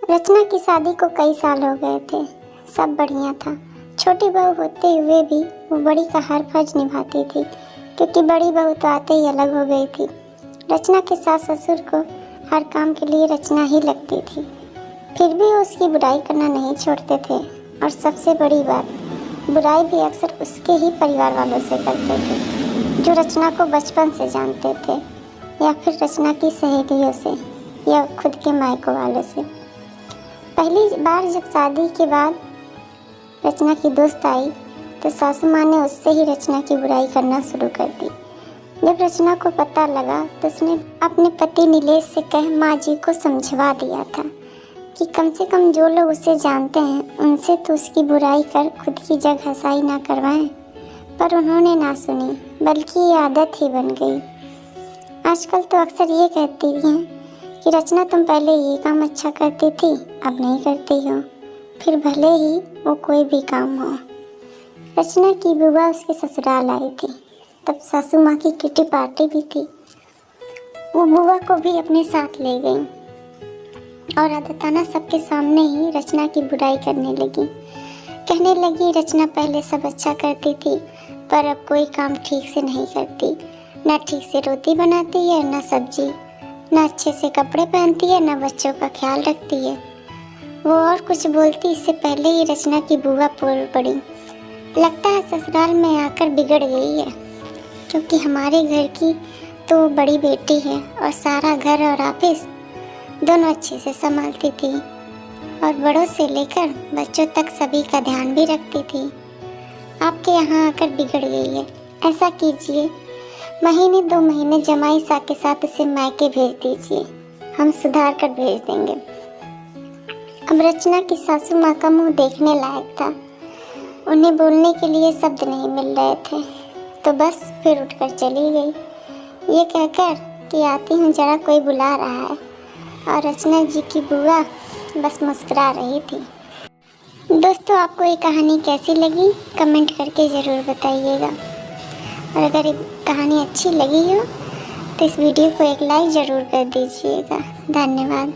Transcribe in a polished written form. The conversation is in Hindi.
रचना की शादी को कई साल हो गए थे। सब बढ़िया था। छोटी बहू होते हुए भी वो बड़ी का हर फर्ज निभाती थी, क्योंकि बड़ी बहू तो आते ही अलग हो गई थी। रचना के सास ससुर को हर काम के लिए रचना ही लगती थी, फिर भी वो उसकी बुराई करना नहीं छोड़ते थे। और सबसे बड़ी बात, बुराई भी अक्सर उसके ही परिवार वालों से करते थे, जो रचना को बचपन से जानते थे, या फिर रचना की सहेलियों से, या खुद के मायकों वालों से। पहली बार जब शादी के बाद रचना की दोस्त आई, तो सासू माँ ने उससे ही रचना की बुराई करना शुरू कर दी। जब रचना को पता लगा तो उसने अपने पति नीलेश से कह माँ जी को समझवा दिया था कि कम से कम जो लोग उसे जानते हैं उनसे तो उसकी बुराई कर खुद की जगह हसाई ना करवाएं। पर उन्होंने ना सुनी, बल्कि ये आदत ही बन गई। आजकल तो अक्सर ये कहती हैं कि रचना तुम पहले ये काम अच्छा करती थी, अब नहीं करती हो, फिर भले ही वो कोई भी काम हो। रचना की बुआ उसके ससुराल आई थी, तब सासू माँ की किटी पार्टी भी थी। वो बुआ को भी अपने साथ ले गई और आदताना सबके सामने ही रचना की बुराई करने लगी। कहने लगी रचना पहले सब अच्छा करती थी, पर अब कोई काम ठीक से नहीं करती। ना ठीक से रोटी बनाती है, ना सब्जी, ना अच्छे से कपड़े पहनती है, ना बच्चों का ख्याल रखती है। वो और कुछ बोलती इससे पहले ही रचना की बुआ बोल पड़ी, लगता है ससुराल में आकर बिगड़ गई है, क्योंकि हमारे घर की तो वो बड़ी बेटी है और सारा घर और ऑफिस दोनों अच्छे से संभालती थी और बड़ों से लेकर बच्चों तक सभी का ध्यान भी रखती थी। आपके यहाँ आकर बिगड़ गई है। ऐसा कीजिए, महीने 2 महीने जमाई सा के साथ उसे मायके भेज दीजिए, हम सुधार कर भेज देंगे। अब रचना की सासू माँ का मुंह देखने लायक था। उन्हें बोलने के लिए शब्द नहीं मिल रहे थे, तो बस फिर उठकर चली गई, ये कहकर कि आती हूँ, जरा कोई बुला रहा है। और रचना जी की बुआ बस मुस्कुरा रही थी। दोस्तों, आपको ये कहानी कैसी लगी कमेंट करके ज़रूर बताइएगा। और अगर ये कहानी अच्छी लगी हो तो इस वीडियो को एक लाइक ज़रूर कर दीजिएगा। धन्यवाद।